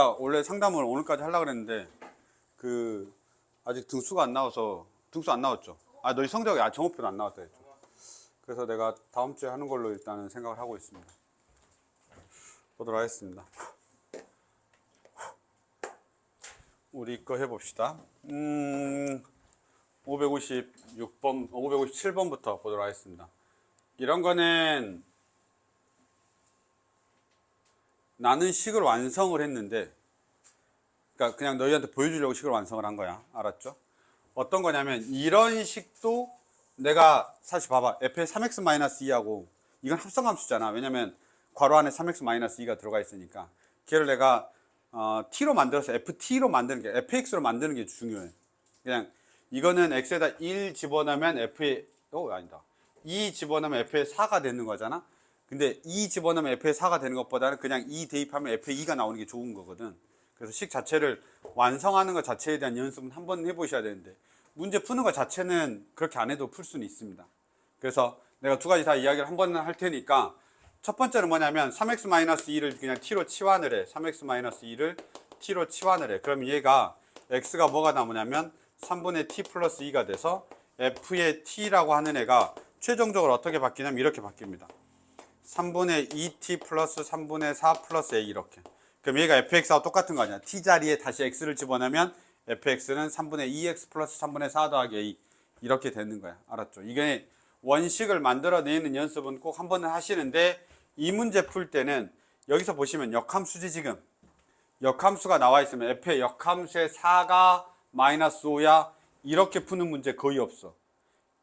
제가 원래 상담을 오늘까지 하려고 그랬는데 아직 등수가 안 나와서 등수 안 나왔죠. 너희 성적이 정오표도 안 나왔다 했죠. 그래서 내가 다음 주에 하는 걸로 일단은 생각을 하고 있습니다. 보도록 하겠습니다. 우리 거 해봅시다. 556번, 557번부터 보도록 하겠습니다. 이런 거는 나는 식을 완성을 했는데, 그러니까 그냥 너희한테 보여주려고 식을 완성을 한 거야. 알았죠? 어떤 거냐면 이런 식도 내가 사실 봐봐. f의 3x-2하고 이건 합성함수잖아. 왜냐면 괄호 안에 3x-2가 들어가 있으니까 걔를 내가 t로 만들어서 ft로 만드는 게 fx로 만드는 게 중요해. 그냥 이거는 x에다 1 집어넣으면 f의 아니다. 2 집어넣으면 f의 4가 되는 거잖아. 근데 2 집어넣으면 f의 4가 되는 것보다는 그냥 2 대입하면 f의 2가 나오는 게 좋은 거거든. 그래서 식 자체를 완성하는 것 자체에 대한 연습은 한번 해보셔야 되는데 문제 푸는 것 자체는 그렇게 안 해도 풀 수는 있습니다. 그래서 내가 두 가지 다 이야기를 한 번은 할 테니까 첫 번째는 뭐냐면 3x-2를 그냥 t로 치환을 해. 3x-2를 t로 치환을 해. 그럼 얘가 x가 뭐가 나오냐면 3분의 t 플러스 2가 돼서 f의 t라고 하는 애가 최종적으로 어떻게 바뀌냐면 이렇게 바뀝니다. 3분의 2t 플러스 3분의 4 플러스 a 이렇게. 그럼 얘가 fx하고 똑같은 거 아니야. t 자리에 다시 x를 집어넣으면 fx는 3분의 2x 플러스 3분의 4 더하기 a 이렇게 되는 거야. 알았죠? 이게 원식을 만들어내는 연습은 꼭 한 번은 하시는데 이 문제 풀 때는 여기서 보시면 역함수지 지금. 역함수가 나와 있으면 f의 역함수의 4가 마이너스 5야 이렇게 푸는 문제 거의 없어.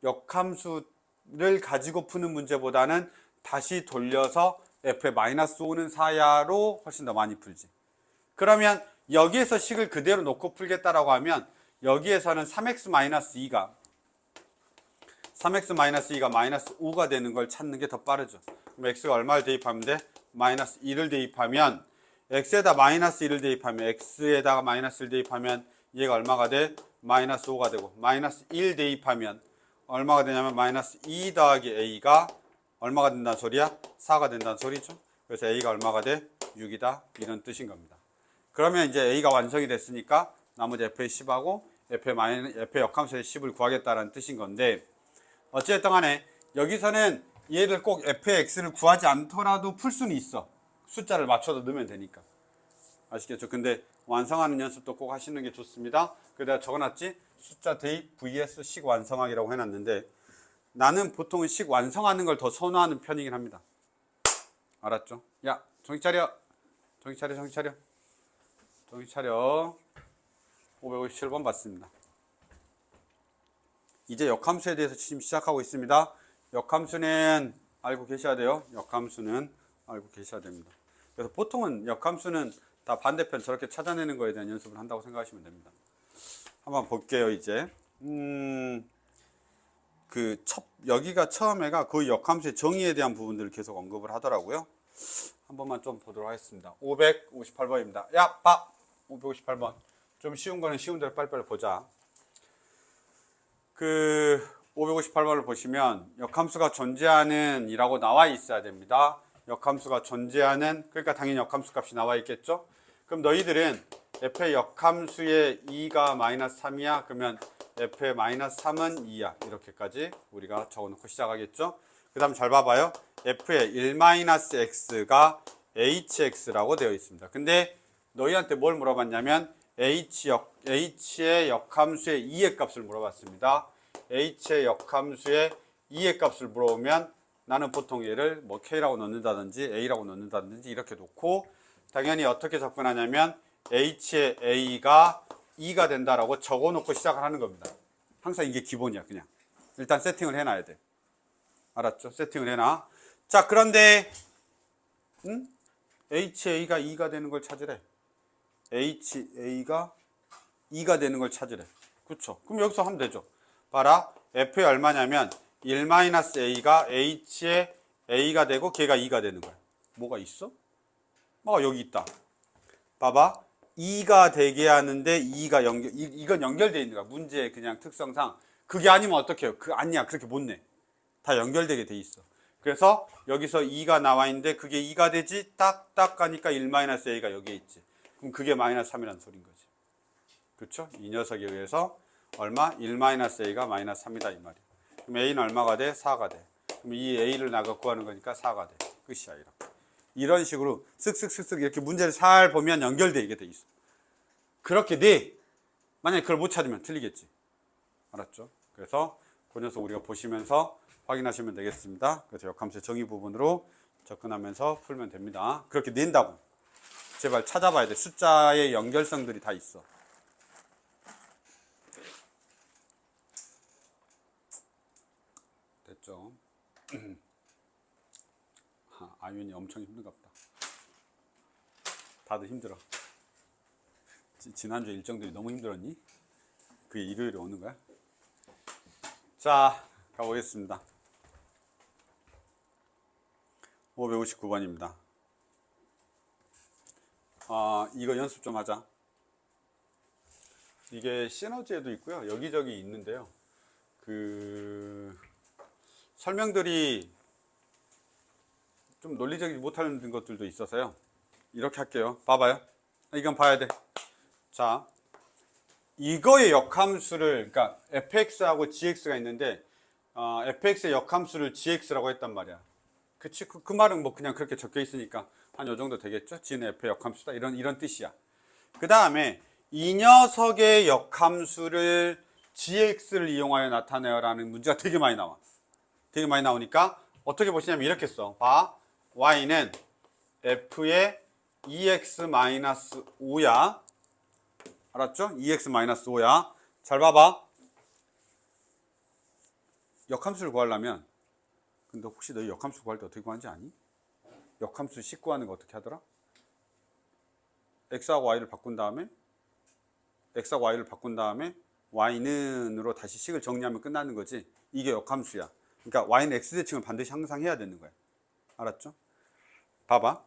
역함수를 가지고 푸는 문제보다는 다시 돌려서 f의 마이너스 5는 4야로 훨씬 더 많이 풀지. 그러면 여기에서 식을 그대로 놓고 풀겠다라고 하면 여기에서는 3x-2가 마이너스 5가 되는 걸 찾는 게 더 빠르죠. 그럼 x가 얼마를 대입하면 돼? 마이너스 1을 대입하면 x에다 마이너스 1을 대입하면 x에다가 마이너스 1 대입하면 얘가 얼마가 돼? 마이너스 5가 되고 마이너스 1 대입하면 얼마가 되냐면 마이너스 2 더하기 a가 얼마가 된다는 소리야? 4가 된다는 소리죠. 그래서 a가 얼마가 돼? 6이다 이런 뜻인 겁니다. 그러면 이제 a가 완성이 됐으니까 나머지 f의 10하고 f의 역함수의 10을 구하겠다는 뜻인 건데 어쨌든 간에 여기서는 얘를 꼭 f의 x를 구하지 않더라도 풀 수는 있어. 숫자를 맞춰서 넣으면 되니까. 아시겠죠? 근데 완성하는 연습도 꼭 하시는 게 좋습니다. 그래서 내가 적어놨지? 숫자 대입 vs 식 완성하기라고 해놨는데 나는 보통 식 완성하는 걸 더 선호하는 편이긴 합니다. 알았죠? 야, 정신 차려. 정신 차려, 정신 차려. 정신 차려. 557번 봤습니다. 이제 역함수에 대해서 지금 시작하고 있습니다. 역함수는 알고 계셔야 돼요. 역함수는 알고 계셔야 됩니다. 그래서 보통은 역함수는 다 반대편 저렇게 찾아내는 거에 대한 연습을 한다고 생각하시면 됩니다. 한번 볼게요, 이제. 여기가 처음에가 그 역함수의 정의에 대한 부분들을 계속 언급을 하더라고요. 한 번만 좀 보도록 하겠습니다. 558번입니다. 야, 봐! 558번. 좀 쉬운 거는 쉬운 대로 빨리빨리 보자. 558번을 보시면 역함수가 존재하는 이라고 나와 있어야 됩니다. 역함수가 존재하는, 그러니까 당연히 역함수 값이 나와 있겠죠? 그럼 너희들은 f의 역함수의 2가 마이너스 3이야. 그러면 f의 마이너스 3은 2야. 이렇게까지 우리가 적어놓고 시작하겠죠? 그 다음 잘 봐봐요. f의 1-x가 hx라고 되어 있습니다. 근데 너희한테 뭘 물어봤냐면 h의 역함수의 2의 값을 물어봤습니다. h의 역함수의 2의 값을 물어보면 나는 보통 얘를 뭐 k라고 넣는다든지 a라고 넣는다든지 이렇게 놓고 당연히 어떻게 접근하냐면 h의 a가 2가 된다라고 적어놓고 시작을 하는 겁니다. 항상 이게 기본이야. 그냥 일단 세팅을 해놔야 돼. 알았죠? 세팅을 해놔. 자, 그런데 ha가 2가 되는 걸 찾으래. ha가 2가 되는 걸 찾으래. 그쵸? 그럼 여기서 하면 되죠. 봐라. f의 얼마냐면 1-a가 h의 a가 되고 걔가 2가 되는 거야. 뭐가 있어? 여기 있다. 봐봐. 2가 되게 하는데 2가 이건 연결되어 있는 거야. 문제의 그냥 특성상. 그게 아니면 어떻게 해요? 아니야. 그렇게 못 내. 다 연결되게 돼 있어. 그래서 여기서 2가 나와 있는데 그게 2가 되지? 딱딱 가니까 1-a가 여기에 있지. 그럼 그게 마이너스 3이라는 소린 거지. 그렇죠? 이 녀석에 의해서 얼마? 1-a가 마이너스 3이다 이 말이야. 그럼 a는 얼마가 돼? 4가 돼. 그럼 이 a를 나가 구하는 거니까 4가 돼. 끝이야. 이런 식으로 쓱쓱쓱쓱 이렇게 문제를 잘 보면 연결되게 돼 있어. 그렇게 돼. 만약에 그걸 못 찾으면 틀리겠지. 알았죠? 그래서 그 녀석 우리가 보시면서 확인하시면 되겠습니다. 그래서 역함수의 정의 부분으로 접근하면서 풀면 됩니다. 그렇게 낸다고. 제발 찾아봐야 돼. 숫자의 연결성들이 다 있어. 됐죠? 아윤이 엄청 힘든가 보다. 다들 힘들어. 지난주 일정들이 너무 힘들었니? 그게 일요일에 오는 거야? 자, 가보겠습니다. 559번입니다. 이거 연습 좀 하자. 이게 시너지에도 있고요. 여기저기 있는데요. 설명들이 좀 논리적이지 못하는 것들도 있어서요. 이렇게 할게요. 봐봐요. 이건 봐야 돼. 자, 이거의 역함수를, 그러니까 fx하고 gx가 있는데, fx의 역함수를 gx라고 했단 말이야. 그치? 그 말은 뭐 그냥 그렇게 적혀 있으니까 한 요 정도 되겠죠? g는 f의 역함수다. 이런 뜻이야. 그 다음에 이 녀석의 역함수를 gx를 이용하여 나타내요 라는 문제가 되게 많이 나와. 되게 많이 나오니까 어떻게 보시냐면 이렇게 써. 봐. y는 f의 2x-5야. 알았죠? 2x-5야. 잘 봐봐. 역함수를 구하려면, 근데 혹시 너희 역함수 구할 때 어떻게 구하는지 아니? 역함수 식 구하는 거 어떻게 하더라? x하고 y를 바꾼 다음에 y는으로 다시 식을 정리하면 끝나는 거지. 이게 역함수야. 그러니까 y는 x대칭을 반드시 항상 해야 되는 거야. 알았죠? 봐봐.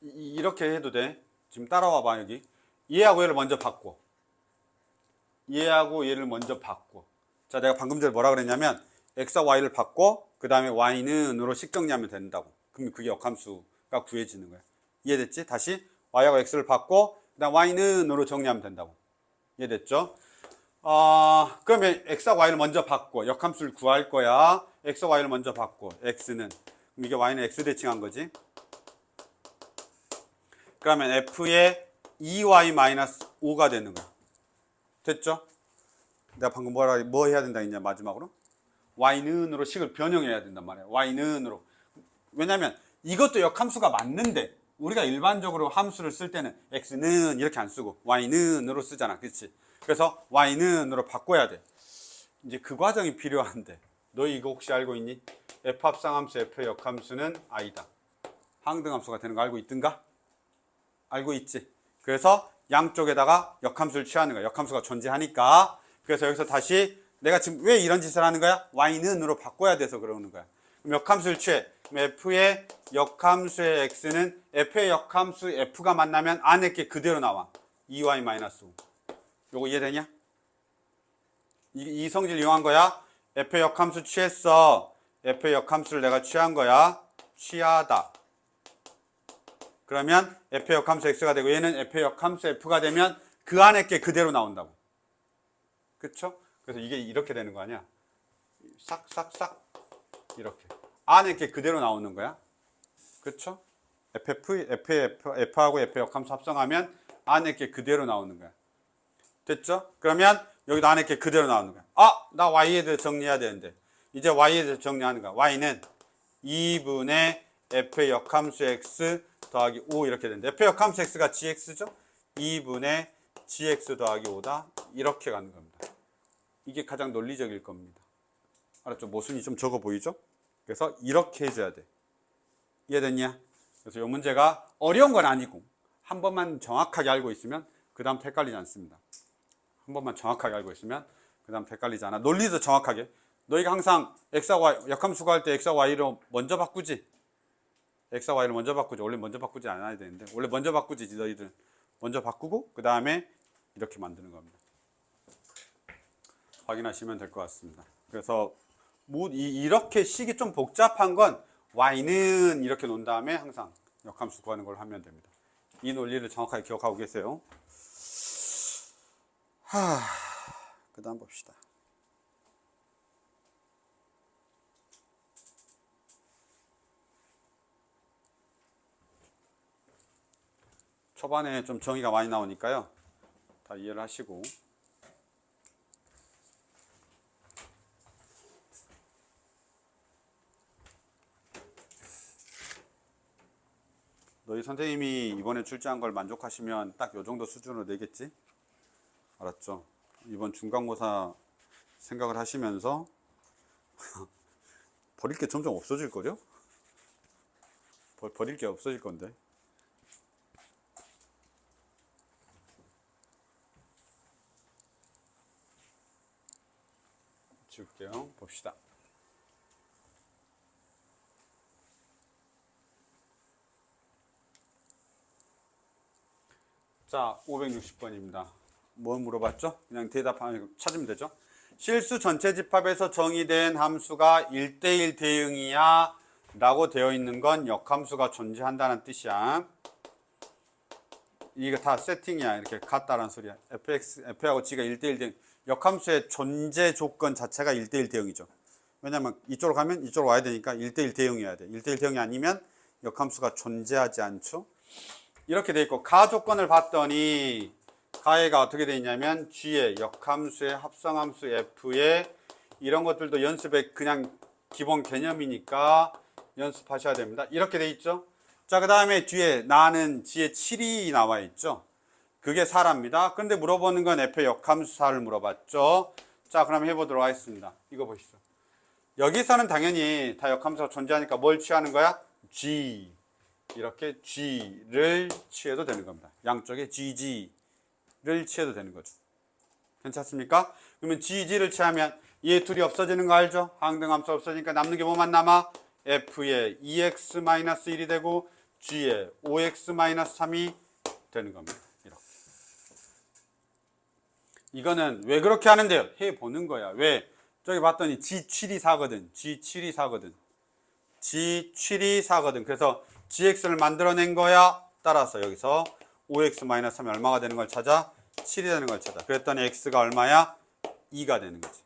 이렇게 해도 돼. 지금 따라와봐. 여기 얘하고 얘를 먼저 바꿔. 얘하고 얘를 먼저 바꿔. 자, 내가 방금 전에 뭐라 그랬냐면 x와 y를 바꿔, 그 다음에 y는으로 식 정리하면 된다고. 그럼 그게 역함수가 구해지는 거야. 이해됐지? 다시 y하고 x를 바꿔, 그 다음 y는으로 정리하면 된다고. 이해됐죠? 그러면 x와 y를 먼저 바꿔. 역함수를 구할 거야. x와 y를 먼저 바꿔. x는, 그럼 이게 y는 x 대칭한 거지. 그러면 f의 2y-5가 되는 거야. 됐죠? 내가 방금 뭐 해야 된다 했냐, 마지막으로? y는으로 식을 변형해야 된단 말이야. y는으로. 왜냐면 이것도 역함수가 맞는데 우리가 일반적으로 함수를 쓸 때는 x는 이렇게 안 쓰고 y는으로 쓰잖아. 그렇지? 그래서 y는으로 바꿔야 돼. 이제 그 과정이 필요한데 너희 이거 혹시 알고 있니? f합상함수 f의 역함수는 i다. 항등함수가 되는 거 알고 있든가? 알고 있지? 그래서 양쪽에다가 역함수를 취하는 거야. 역함수가 존재하니까. 그래서 여기서 다시 내가 지금 왜 이런 짓을 하는 거야? y는으로 바꿔야 돼서 그러는 거야. 그럼 역함수를 취해. 그럼 f의 역함수의 x는 f의 역함수 f가 만나면 안에 게 그대로 나와. 2y-5. 요거 이해되냐? 이 성질 이용한 거야. f의 역함수 취했어. f의 역함수를 내가 취한 거야. 취하다. 그러면 f의 역함수 x가 되고 얘는 f의 역함수 f가 되면 그 안에 게 그대로 나온다고. 그쵸? 그래서 이게 이렇게 되는 거 아니야? 싹싹싹 이렇게 안에 게 그대로 나오는 거야. 그쵸? f하고 f의 역함수 합성하면 안에 게 그대로 나오는 거야. 됐죠? 그러면 여기도 안에 게 그대로 나오는 거야. 나 y에 대해서 정리해야 되는데 이제 y에 대해서 정리하는 거야. y는 2분의 f의 역함수 x 더하기 5 이렇게 되는데 f의 역함수 x가 gx죠? 2분의 gx 더하기 5다. 이렇게 가는 겁니다. 이게 가장 논리적일 겁니다. 알았죠? 모순이 좀 적어 보이죠? 그래서 이렇게 해줘야 돼. 이해됐냐? 그래서 이 문제가 어려운 건 아니고 한 번만 정확하게 알고 있으면 그 다음 헷갈리지 않습니다. 한 번만 정확하게 알고 있으면 그 다음 헷갈리지 않아. 논리도 정확하게. 너희가 항상 x와 y, 역함수 구할 때 x와 y로 먼저 바꾸지. x와 y를 먼저 바꾸지. 원래 먼저 바꾸지 않아야 되는데 원래 먼저 바꾸지. 너희들 먼저 바꾸고 그 다음에 이렇게 만드는 겁니다. 확인하시면 될 것 같습니다. 그래서 이렇게 식이 좀 복잡한 건 y는 이렇게 놓은 다음에 항상 역함수 구하는 걸 하면 됩니다. 이 논리를 정확하게 기억하고 계세요. 그 다음 봅시다. 초반에 좀 정의가 많이 나오니까요. 다 이해를 하시고. 너희 선생님이 이번에 출제한 걸 만족하시면 딱 요 정도 수준으로 내겠지? 알았죠? 이번 중간고사 생각을 하시면서 버릴 게 점점 없어질 거죠? 버릴 게 없어질 건데. 지울게요. 봅시다. 자, 560번입니다. 뭐 물어봤죠? 그냥 대답하면 찾으면 되죠. 실수 전체 집합에서 정의된 함수가 1대1 대응이야 라고 되어 있는 건 역함수가 존재한다는 뜻이야. 이거 다 세팅이야. 이렇게 같다라는 소리야. f하고 g가 1대1 대응. 역함수의 존재 조건 자체가 1대1 대응이죠. 왜냐면 이쪽으로 가면 이쪽으로 와야 되니까 1대1 대응이어야 돼. 1대1 대응이 아니면 역함수가 존재하지 않죠. 이렇게 돼 있고, 가 조건을 봤더니 가해가 어떻게 돼 있냐면 g의 역함수의 합성함수 f의 이런 것들도 연습의 그냥 기본 개념이니까 연습하셔야 됩니다. 이렇게 돼 있죠. 자, 그 다음에 뒤에 나는 g의 7이 나와 있죠. 그게 4랍니다. 근데 물어보는 건 f의 역함수 4를 물어봤죠. 자, 그럼 해보도록 하겠습니다. 이거 보시죠. 여기서는 당연히 다 역함수가 존재하니까 뭘 취하는 거야? g. 이렇게 g를 취해도 되는 겁니다. 양쪽에 gg를 취해도 되는 거죠. 괜찮습니까? 그러면 gg를 취하면 얘 둘이 없어지는 거 알죠? 항등함수 없어지니까 남는 게 뭐만 남아? f의 2x-1이 되고 g의 5x-3이 되는 겁니다. 이렇게. 이거는 왜 그렇게 하는데요? 해보는 거야. 왜? 저기 봤더니 g7이 4거든. g7이 4거든. g7이 4거든. 그래서 gx를 만들어낸 거야. 따라서 여기서 5x-3이 얼마가 되는 걸 찾아? 7이 되는 걸 찾아. 그랬더니 x가 얼마야? 2가 되는 거지.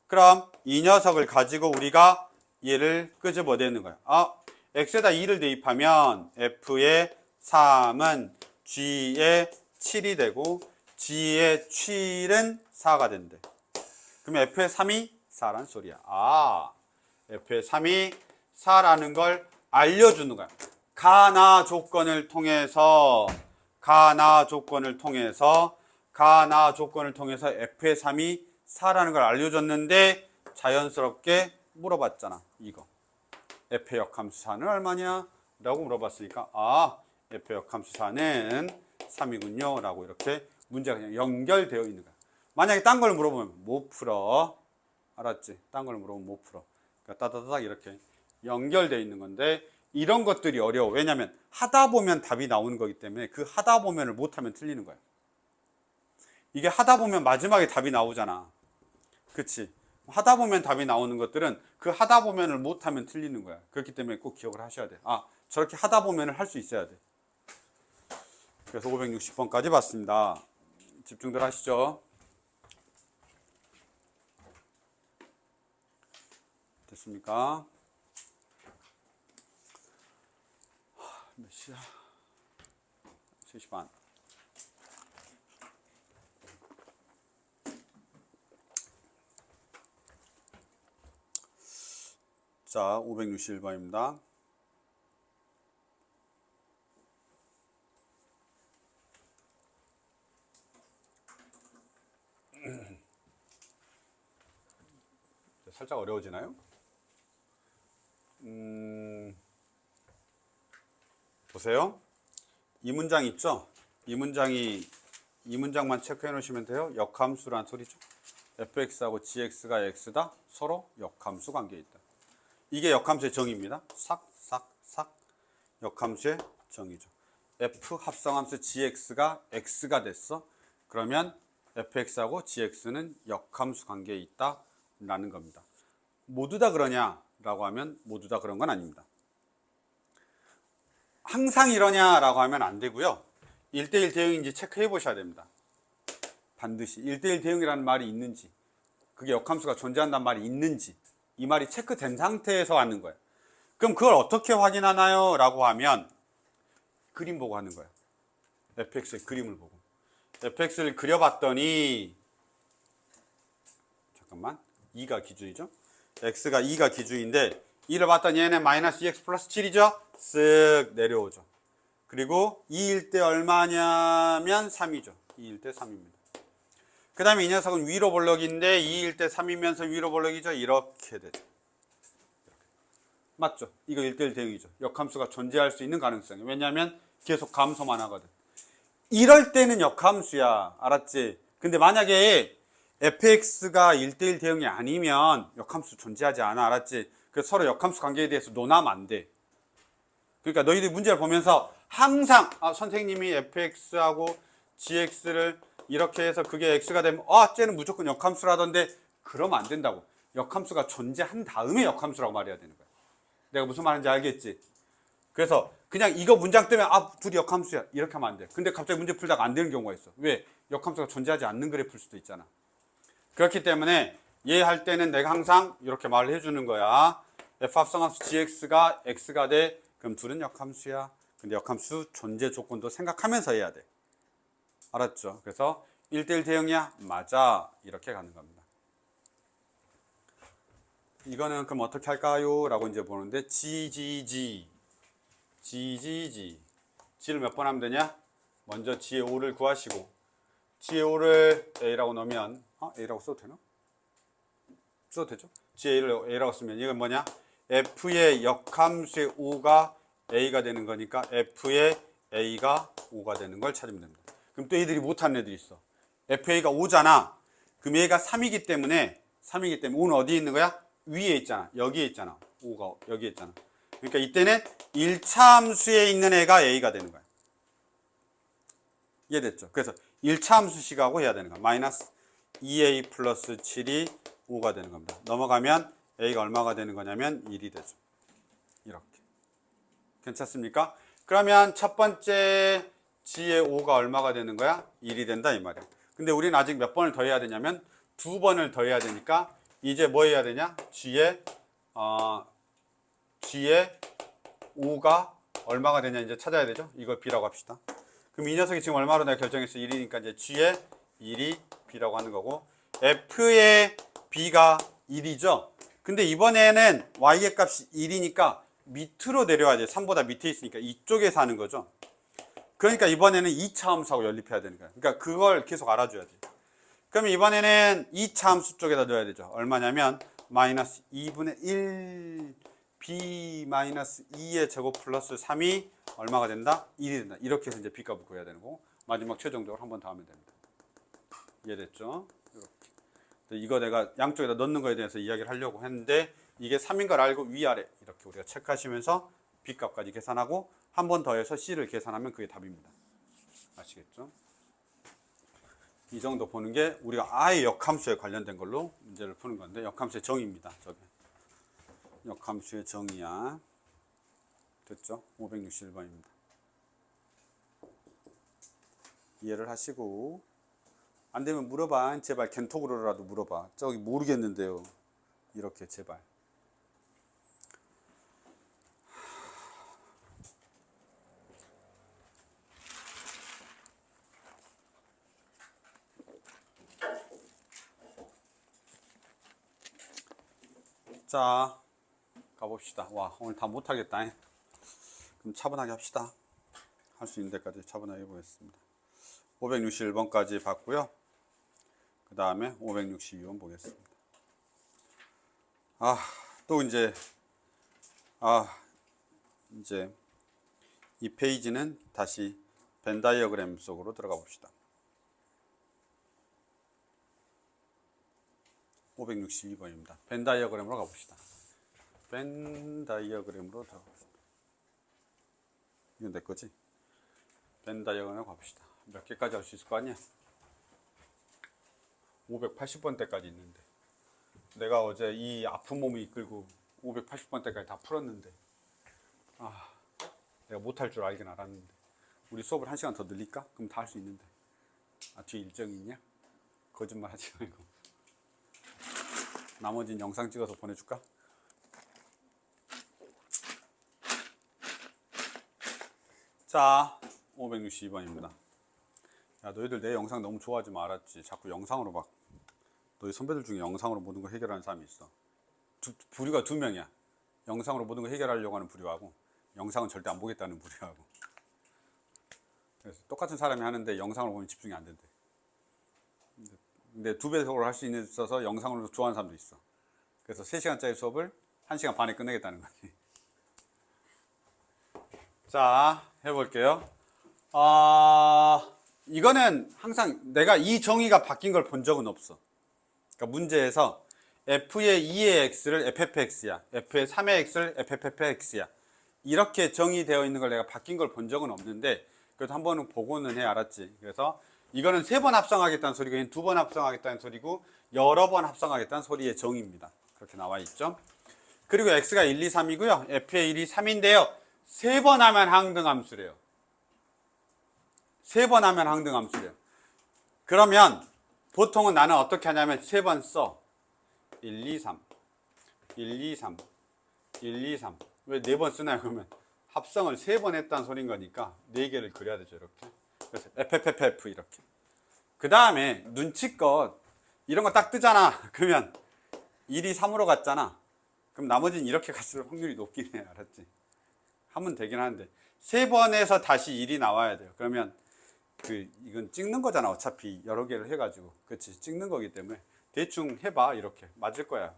그럼 이 녀석을 가지고 우리가 얘를 끄집어내는 거야. x에다 2를 대입하면 f의 3은 g의 7이 되고 g의 7은 4가 된대. 그러면 f의 3이 4란 소리야. f의 3이 4라는 걸 알려주는 거야. 가나 조건을 통해서 f의 3이 4라는 걸 알려줬는데 자연스럽게 물어봤잖아. 이거 f의 역함수 4는 얼마냐? 라고 물어봤으니까 f의 역함수 4는 3이군요 라고 이렇게 문제가 그냥 연결되어 있는 거야. 만약에 딴 걸 물어보면 못 풀어. 알았지? 딴 걸 물어보면 못 풀어. 그러니까 따다닥 이렇게 연결되어 있는 건데 이런 것들이 어려워. 왜냐하면 하다 보면 답이 나오는 거기 때문에 그 하다 보면을 못하면 틀리는 거야. 이게 하다 보면 마지막에 답이 나오잖아. 그치? 하다 보면 답이 나오는 것들은 그 하다 보면을 못하면 틀리는 거야. 그렇기 때문에 꼭 기억을 하셔야 돼. 저렇게 하다 보면을 할 수 있어야 돼. 그래서 560번까지 봤습니다. 집중들 하시죠. 됐습니까? 몇 시야? 3시 반. 자, 561번입니다. 살짝 어려워지나요? 보세요. 이 문장 있죠? 이 문장만 체크해 놓으시면 돼요. 역함수란 소리죠. fx하고 gx가 x다. 서로 역함수 관계에 있다. 이게 역함수의 정의입니다. 싹 역함수의 정의죠. f 합성함수 gx가 x가 됐어. 그러면 fx하고 gx는 역함수 관계에 있다 라는 겁니다. 모두 다 그러냐 라고 하면 모두 다 그런 건 아닙니다. 항상 이러냐 라고 하면 안 되고요. 1대1 대응인지 체크해 보셔야 됩니다. 반드시 1대1 대응이라는 말이 있는지, 그게 역함수가 존재한다는 말이 있는지, 이 말이 체크된 상태에서 하는 거예요. 그럼 그걸 어떻게 확인하나요? 라고 하면 그림 보고 하는 거예요. fx의 그림을 보고. fx를 그려봤더니, 잠깐만, 2가 기준이죠. x가 2가 기준인데 2를 봤더니 얘는 마이너스 2x 플러스 7이죠. 쓱 내려오죠. 그리고 2일 때 얼마냐면 3이죠. 2일 때 3입니다. 그 다음에 이 녀석은 위로 볼록인데 2일 때 3이면서 위로 볼록이죠. 이렇게 되죠. 맞죠? 이거 1대1 대응이죠. 역함수가 존재할 수 있는 가능성이. 왜냐하면 계속 감소만 하거든. 이럴 때는 역함수야. 알았지? 근데 만약에 fx가 1대1 대응이 아니면 역함수 존재하지 않아. 알았지? 그래서 서로 역함수 관계에 대해서 논하면 안 돼. 그러니까 너희들이 문제를 보면서 항상 선생님이 fx하고 gx를 이렇게 해서 그게 x가 되면 쟤는 무조건 역함수라던데 그러면 안 된다고. 역함수가 존재한 다음에 역함수라고 말해야 되는 거야. 내가 무슨 말인지 알겠지? 그래서 그냥 이거 문장 때문에 둘이 역함수야 이렇게 하면 안 돼. 근데 갑자기 문제 풀다가 안 되는 경우가 있어. 왜? 역함수가 존재하지 않는 글에 풀 수도 있잖아. 그렇기 때문에 얘 할 때는 내가 항상 이렇게 말을 해주는 거야. f 합성함수 gx가 x가 돼. 그럼 둘은 역함수야. 근데 역함수 존재 조건도 생각하면서 해야 돼. 알았죠? 그래서 1대1 대응이야? 맞아. 이렇게 가는 겁니다. 이거는 그럼 어떻게 할까요? 라고 이제 보는데 GGG G를 몇 번 하면 되냐? 먼저 G의 5를 구하시고 G의 5를 A라고 넣으면 A라고 써도 되나? 써도 되죠? G를 A라고 쓰면 이건 뭐냐? F의 역함수의 5가 A가 되는 거니까 F의 A가 5가 되는 걸 찾으면 됩니다. 그럼 또 애들이 못하는 애들이 있어. FA가 5잖아. 그럼 얘가 3이기 때문에 5는 어디에 있는 거야? 위에 있잖아. 여기에 있잖아. 5가 여기에 있잖아. 그러니까 이때는 1차 함수에 있는 애가 A가 되는 거야. 이해됐죠? 그래서 1차 함수 식하고 해야 되는 거야. 마이너스 2A 플러스 7이 5가 되는 겁니다. 넘어가면 A가 얼마가 되는 거냐면 1이 되죠. 이렇게. 괜찮습니까? 그러면 첫 번째 G의 5가 얼마가 되는 거야? 1이 된다 이 말이야. 근데 우리는 아직 몇 번을 더 해야 되냐면 2번을 더 해야 되니까 이제 뭐 해야 되냐? G의 5가 얼마가 되냐 이제 찾아야 되죠. 이걸 B라고 합시다. 그럼 이 녀석이 지금 얼마로 내가 결정했어? 1이니까 이제 G의 1이 B라고 하는 거고 F의 B가 1이죠. 근데 이번에는 Y의 값이 1이니까 밑으로 내려와야 돼. 3보다 밑에 있으니까 이쪽에서 하는 거죠. 그러니까 이번에는 2차 함수하고 연립해야 되는 거야. 그러니까 그걸 계속 알아줘야 돼. 그럼 이번에는 2차 함수 쪽에다 넣어야 되죠. 얼마냐면 마이너스 2분의 1 b 마이너스 2의 제곱 플러스 3이 얼마가 된다? 1이 된다. 이렇게 해서 이제 b값을 구해야 되는 거고 마지막 최종적으로 한 번 더 하면 됩니다. 이해됐죠? 이렇게. 이거 내가 양쪽에다 넣는 거에 대해서 이야기를 하려고 했는데 이게 3인 걸 알고 위아래 이렇게 우리가 체크하시면서 b값까지 계산하고 한 번 더 해서 c를 계산하면 그게 답입니다. 아시겠죠? 이 정도 보는 게 우리가 아예 역함수에 관련된 걸로 문제를 푸는 건데 역함수의 정의입니다. 저게. 역함수의 정의야. 됐죠? 561번입니다. 이해를 하시고 안 되면 물어봐. 제발 겐톡으로라도 물어봐. 저기 모르겠는데요. 이렇게 제발. 자, 가봅시다. 와, 오늘 다 못하겠다. 그럼 차분하게 합시다. 할 수 있는 데까지 차분하게 해보겠습니다. 561번까지 봤고요. 그 다음에 562번 보겠습니다. 또 이제 이 페이지는 다시 벤 다이어그램 속으로 들어가 봅시다. 562번입니다. 벤 다이어그램으로 가봅시다. 벤 다이어그램으로 들어가 봅시다. 이건 내 거지? 벤 다이어그램으로 가봅시다. 몇 개까지 할 수 있을 거 아니야? 580번 때까지 있는데 내가 어제 이 아픈 몸을 이끌고 580번 때까지 다 풀었는데 내가 못할 줄 알긴 알았는데 우리 수업을 1시간 더 늘릴까? 그럼 다 할 수 있는데. 아, 뒤에 일정이 있냐? 거짓말 하지 말고. 나머지는 영상 찍어서 보내줄까? 자, 562번입니다. 야, 너희들 내 영상 너무 좋아하지 말았지. 자꾸 영상으로 막. 너희 선배들 중에 영상으로 모든 걸 해결하는 사람이 있어. 부류가 2명이야. 영상으로 모든 걸 해결하려고 하는 부류하고, 영상은 절대 안 보겠다는 부류하고. 그래서 똑같은 사람이 하는데 영상으로 보면 집중이 안 된대. 근데 2배속으로 할 수 있어서 영상으로 좋아하는 사람도 있어. 그래서 3시간짜리 수업을 1시간 반에 끝내겠다는 거지. 자, 해볼게요. 이거는 항상 내가 이 정의가 바뀐 걸 본 적은 없어. 그러니까 문제에서 f의 2의 x를 ffx야. f의 3의 x를 ffx야. 이렇게 정의되어 있는 걸 내가 바뀐 걸 본 적은 없는데, 그래도 한 번은 보고는 해. 알았지? 그래서 이거는 3번 합성하겠다는 소리고, 얘는 2번 합성하겠다는 소리고, 여러 번 합성하겠다는 소리의 정의입니다. 그렇게 나와 있죠. 그리고 x가 1, 2, 3이고요. f의 1이 3인데요. 3번 하면 항등함수래요. 3번 하면 항등함수래요. 그러면 보통은 나는 어떻게 하냐면 3번 써. 1, 2, 3, 1, 2, 3, 1, 2, 3. 왜 4번 쓰나요? 그러면 합성을 3번 했다는 소린 거니까 4개를 그려야 되죠. 이렇게. 그래서 FFF 이렇게. 그 다음에 눈치껏 이런 거 딱 뜨잖아. 그러면 1이 3으로 갔잖아. 그럼 나머지는 이렇게 갔을 확률이 높긴 해. 알았지? 하면 되긴 하는데 3번에서 다시 1이 나와야 돼요. 그러면 이건 찍는 거잖아. 어차피 여러 개를 해가지고. 그렇지? 찍는 거기 때문에 대충 해봐. 이렇게 맞을 거야.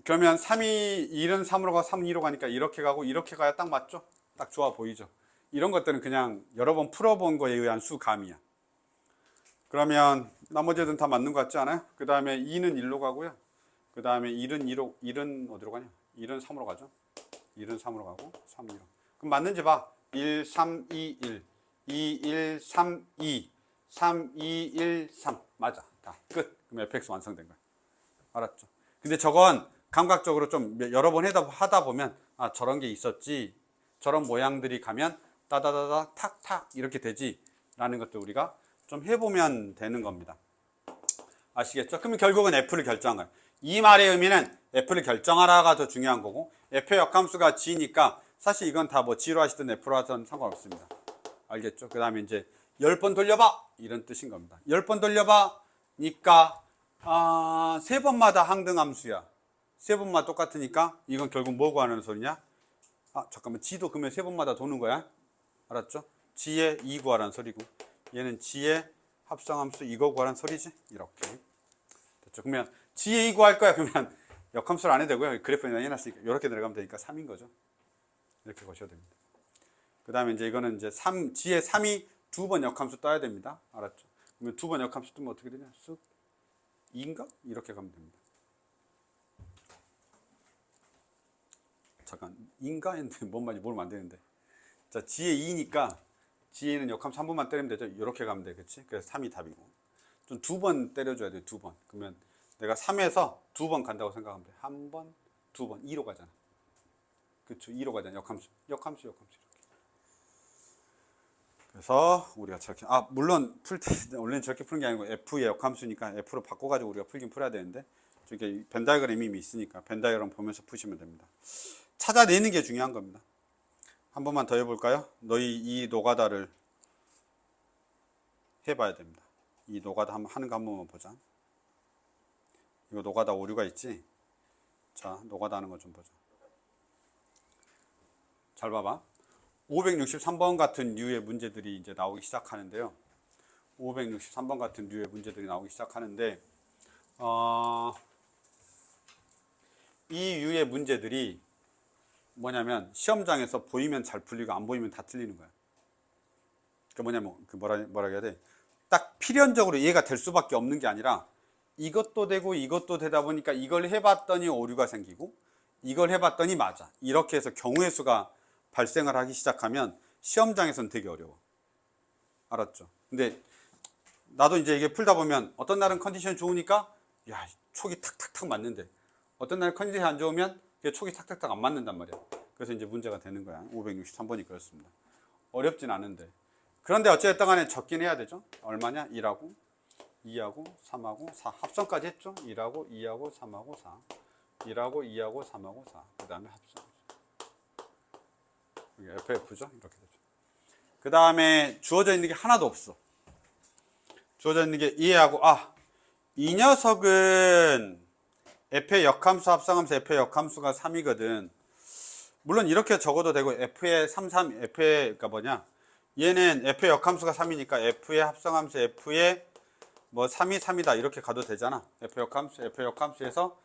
그러면 3이 1은 3으로 가고 3은 2로 가니까 이렇게 가고 이렇게 가야 딱 맞죠? 딱 좋아 보이죠? 이런 것들은 그냥 여러 번 풀어본 거에 의한 수감이야. 그러면 나머지는 다 맞는 것 같지 않아요? 그 다음에 2는 1로 가고요. 그 다음에 1은 어디로 가냐? 1은 3으로 가죠. 1은 3으로 가고 3, 2로. 그럼 맞는지 봐. 1, 3, 2, 1. 2, 1, 3, 2. 3, 2, 1, 3. 맞아. 다 끝. 그럼 fx 완성된 거야. 알았죠? 근데 저건 감각적으로 좀 여러 번 하다 보면 아, 저런 게 있었지. 저런 모양들이 가면 따다다다 탁탁 이렇게 되지. 라는 것도 우리가 좀 해보면 되는 겁니다. 아시겠죠? 그러면 결국은 f를 결정한 거예요. 이 말의 의미는 f를 결정하라가 더 중요한 거고, f의 역함수가 g니까 사실 이건 다 뭐 g로 하시든 f로 하든 상관없습니다. 알겠죠? 그 다음에 이제 10번 돌려봐! 이런 뜻인 겁니다. 10번 돌려봐! 니까 3번마다 항등함수야. 3번마다 똑같으니까 이건 결국 뭐 구하는 소리냐? 아, 잠깐만. g도 그러면 3번마다 도는 거야. 알았죠? g의 2 구하라는 소리고, 얘는 g의 합성함수 이거 구하라는 소리지. 이렇게. 됐죠? 그러면 g의 2 구할 거야. 그러면 역함수를 안 해도 되고요. 그래프에 해놨으니까 이렇게 내려가면 되니까 3인 거죠. 이렇게 보셔도 됩니다. 그 다음에 이제 이거는 이제 g의 3이 2번 역함수 떠야 됩니다. 알았죠? 그러면 2번 역함수 뜨면 어떻게 되냐? 쓱 2인가? 이렇게 가면 됩니다. 잠깐, 인가 했는데 뭔 말인지 모르면 안 되는데. 자, g의 2니까 g는 역함수 한 번만 때리면 되죠. 이렇게 가면 돼. 그치? 그래서 3이 답이고. 좀 2번 때려줘야 돼. 2번. 그러면 내가 3에서 2번 간다고 생각하면 돼. 1번, 2번, 2로 가잖아. 그쵸? 2로 가잖아. 역함수 이렇게. 그래서 우리가 저렇게, 물론 풀 때 원래는 저렇게 푸는 게 아니고 f의 역함수니까 f로 바꿔가지고 우리가 풀긴 풀어야 되는데, 저게 벤 다이어그램이 이미 있으니까 벤 다이어그램 보면서 푸시면 됩니다. 찾아내는 게 중요한 겁니다. 한 번만 더 해볼까요? 너희 이 노가다를 해봐야 됩니다. 이 노가다 하는 거 한 번만 보자. 이거 노가다 오류가 있지? 자, 노가다 하는 거 좀 보자. 잘 봐봐. 563번 같은 류의 문제들이 이제 나오기 시작하는데요. 563번 같은 류의 문제들이 나오기 시작하는데, 이 류의 문제들이 뭐냐면 시험장에서 보이면 잘 풀리고 안 보이면 다 틀리는 거야. 그 뭐냐면 뭐라 해야 돼? 딱 필연적으로 이해가 될 수밖에 없는 게 아니라 이것도 되고 이것도 되다 보니까 이걸 해봤더니 오류가 생기고 이걸 해봤더니 맞아. 이렇게 해서 경우의 수가 발생을 하기 시작하면 시험장에서는 되게 어려워. 알았죠? 근데 나도 이제 이게 풀다 보면 어떤 날은 컨디션이 좋으니까 야, 촉이 탁탁탁 맞는데 어떤 날 컨디션이 안 좋으면 촉이 탁탁탁 안 맞는단 말이야. 그래서 이제 문제가 되는 거야. 563번이 그렇습니다. 어렵진 않은데. 그런데 어쨌든 간에 적긴 해야 되죠. 얼마냐? 1하고 2하고 3하고 4 합성까지 했죠. 1하고 2하고 3하고 4 1하고 2하고 3하고 4 그 다음에 합성. 이게 FF죠. 이렇게 되죠. 그 다음에 주어져 있는 게 하나도 없어. 주어져 있는 게 이해하고 이 녀석은 F의 역함수 합성함수 F의 역함수가 3이거든. 물론 이렇게 적어도 되고 F의 33 F의 그러니까 뭐냐? 얘는 F의 역함수가 3이니까 F의 합성함수 F의 뭐 3이 3이다 이렇게 가도 되잖아. F의 역함수에서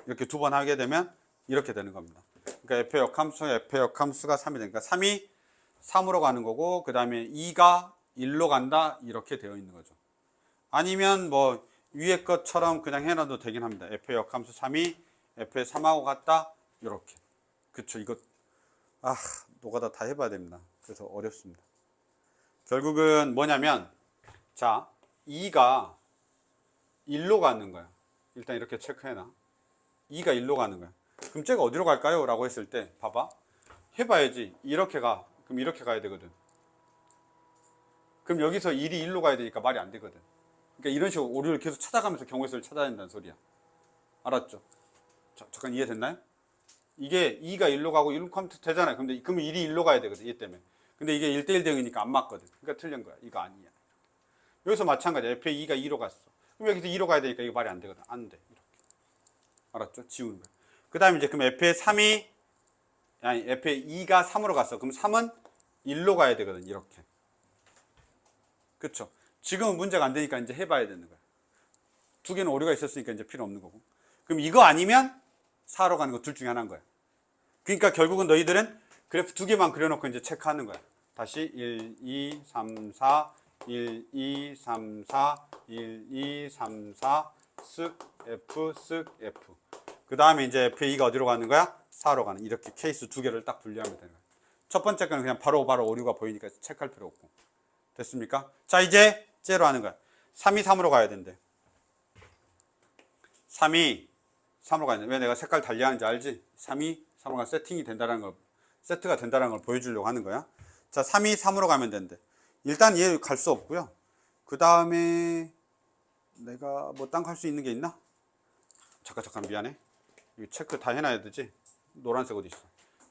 이렇게 두 번 하게 되면 이렇게 되는 겁니다. 그러니까 F의 역함수가 3이 되니까 3이 3으로 가는 거고 그 다음에 2가 1로 간다 이렇게 되어 있는 거죠. 아니면 뭐 위에 것처럼 그냥 해놔도 되긴 합니다. F의 역함수 3이 F의 3하고 같다 이렇게. 그쵸. 이거 노가다 다 해봐야 됩니다. 그래서 어렵습니다. 결국은 뭐냐면 자 2가 1로 가는 거야. 일단 이렇게 체크해놔. 2가 1로 가는 거야. 그럼 쟤가 어디로 갈까요? 라고 했을 때 봐봐. 해봐야지. 이렇게 가. 그럼 이렇게 가야 되거든. 그럼 여기서 1이 1로 가야 되니까 말이 안 되거든. 그러니까 이런 식으로 오류를 계속 찾아가면서 경우의 수를 찾아야 된다는 소리야. 알았죠? 잠깐 이해됐나요? 이게 2가 1로 가고 1로 컴퓨터 되잖아요. 근데 그러면 1이 1로 가야 되거든. 얘 때문에. 근데 이게 1대1 대응이니까 안 맞거든. 그러니까 틀린 거야. 이거 아니야. 여기서 마찬가지야. F의 2가 2로 갔어. 그럼 여기서 2로 가야 되니까 이거 말이 안 되거든. 안 돼. 이렇게. 알았죠? 지우는 거야. 그 다음에 이제 그럼 F의 2가 3으로 갔어. 그럼 3은 1로 가야 되거든. 이렇게. 그쵸? 지금은 문제가 안 되니까 이제 해봐야 되는 거야. 두 개는 오류가 있었으니까 이제 필요 없는 거고. 그럼 이거 아니면 4로 가는 거 둘 중에 하나인 거야. 그러니까 결국은 너희들은 그래프 두 개만 그려놓고 이제 체크하는 거야. 다시 1, 2, 3, 4, 1, 2, 3, 4, 1, 2, 3, 4, 쓱, F, 쓱, F. 그 다음에 이제 F2가 어디로 가는 거야? 4로 가는. 이렇게 케이스 두 개를 딱 분리하면 되는 거야. 첫 번째 거는 그냥 바로 오류가 보이니까 체크할 필요 없고. 됐습니까? 자, 이제 째로 하는 거야. 3이 3으로 가야 된대. 3이 3으로 가야 돼. 왜 내가 색깔 달리하는지 알지? 3이 3으로 가 세트가 된다는 걸 보여주려고 하는 거야. 자, 3이 3으로 가면 된대. 일단 얘 갈 수 없고요. 그 다음에 내가 뭐 딴 거 할 수 있는 게 있나? 잠깐 미안해. 이거 체크 다 해놔야 되지? 노란색 어디 있어?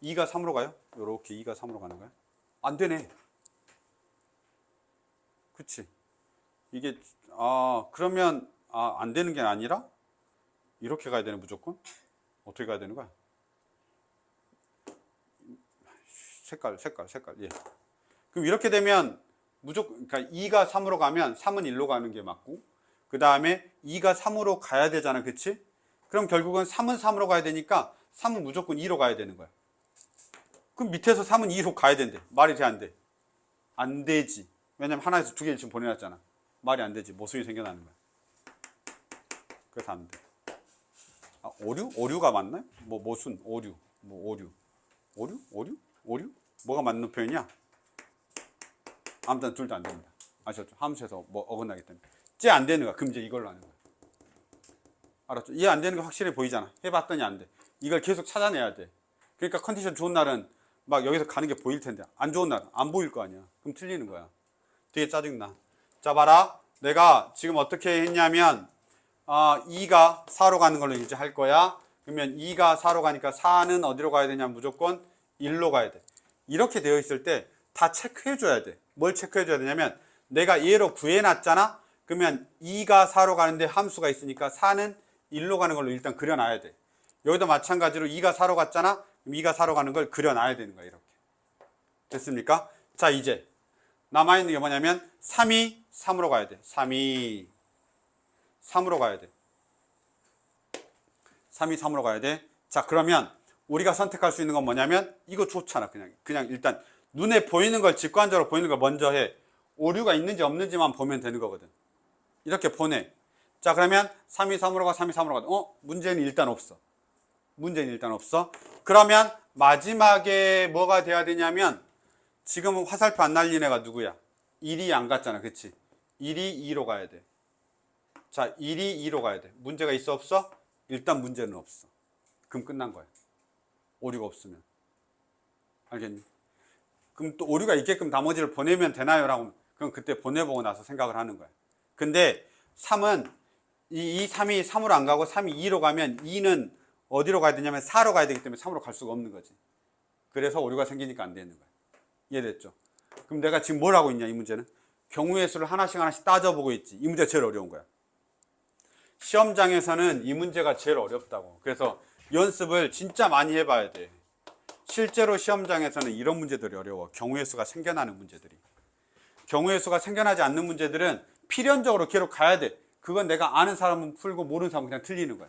2가 3으로 가요? 요렇게 2가 3으로 가는 거야? 안 되네. 그치? 이게 그러면 안 되는 게 아니라 이렇게 가야 되는 무조건? 어떻게 가야 되는 거야? 색깔 예. 그럼 이렇게 되면 무조건 그러니까 2가 3으로 가면 3은 1로 가는 게 맞고 그 다음에 2가 3으로 가야 되잖아. 그치? 그럼 결국은 3은 3으로 가야 되니까 3은 무조건 2로 가야 되는 거야. 그럼 밑에서 3은 2로 가야 된대. 말이 돼 안 돼? 안 되지. 왜냐면 하나에서 두 개를 지금 보내놨잖아. 말이 안 되지. 모순이 생겨나는 거야. 그래서 안 돼. 오류? 오류가 맞나요? 뭐 모순, 오류, 뭐 오류, 오류? 오류? 오류? 뭐가 맞는 표현이야? 아무튼 둘 다 안 됩니다. 아셨죠? 함수에서 뭐 어긋나기 때문에. 쟤 안 되는 거야. 그럼 이제 이걸로 하는 거야. 알았죠? 이해 안 되는 거 확실히 보이잖아. 해봤더니 안 돼. 이걸 계속 찾아내야 돼. 그러니까 컨디션 좋은 날은 막 여기서 가는 게 보일 텐데 안 좋은 날은 안 보일 거 아니야. 그럼 틀리는 거야. 되게 짜증나. 자, 봐라. 내가 지금 어떻게 했냐면 2가 4로 가는 걸로 이제 할 거야. 그러면 2가 4로 가니까 4는 어디로 가야 되냐? 무조건 1로 가야 돼. 이렇게 되어 있을 때 다 체크해 줘야 돼. 뭘 체크해 줘야 되냐면 내가 얘로 구해 놨잖아. 그러면 2가 4로 가는데 함수가 있으니까 4는 1로 가는 걸로 일단 그려 놔야 돼. 여기도 마찬가지로 2가 4로 갔잖아. 그럼 2가 4로 가는 걸 그려 놔야 되는 거야. 이렇게. 됐습니까? 자, 이제 남아 있는 게 뭐냐면 3이 3으로 가야 돼. 3이 3으로 가야 돼. 3이 3으로 가야 돼. 자, 그러면 우리가 선택할 수 있는 건 뭐냐면 이거 좋잖아. 그냥 일단 눈에 보이는 걸 직관적으로 보이는 걸 먼저 해. 오류가 있는지 없는지만 보면 되는 거거든. 이렇게 보내. 자, 그러면 3이 3으로 가, 3이 3으로 가. 문제는 일단 없어. 문제는 일단 없어. 그러면 마지막에 뭐가 돼야 되냐면 지금은 화살표 안 날린 애가 누구야? 1이 안 갔잖아. 그치? 1이 2로 가야 돼. 자, 1이 2로 가야 돼. 문제가 있어 없어? 일단 문제는 없어. 그럼 끝난 거야. 오류가 없으면. 알겠니? 그럼 또 오류가 있게끔 나머지를 보내면 되나요? 라고 그럼 그때 보내보고 나서 생각을 하는 거야. 근데 3은 이 3이 3으로 안 가고 3이 2로 가면 2는 어디로 가야 되냐면 4로 가야 되기 때문에 3으로 갈 수가 없는 거지. 그래서 오류가 생기니까 안 되는 거야. 이해됐죠? 그럼 내가 지금 뭘 하고 있냐 이 문제는? 경우의 수를 하나씩 따져보고 있지. 이 문제가 제일 어려운 거야. 시험장에서는 이 문제가 제일 어렵다고. 그래서 연습을 진짜 많이 해봐야 돼. 실제로 시험장에서는 이런 문제들이 어려워. 경우의 수가 생겨나는 문제들이. 경우의 수가 생겨나지 않는 문제들은 필연적으로 기록 가야 돼. 그건 내가 아는 사람은 풀고 모르는 사람은 그냥 틀리는 거야.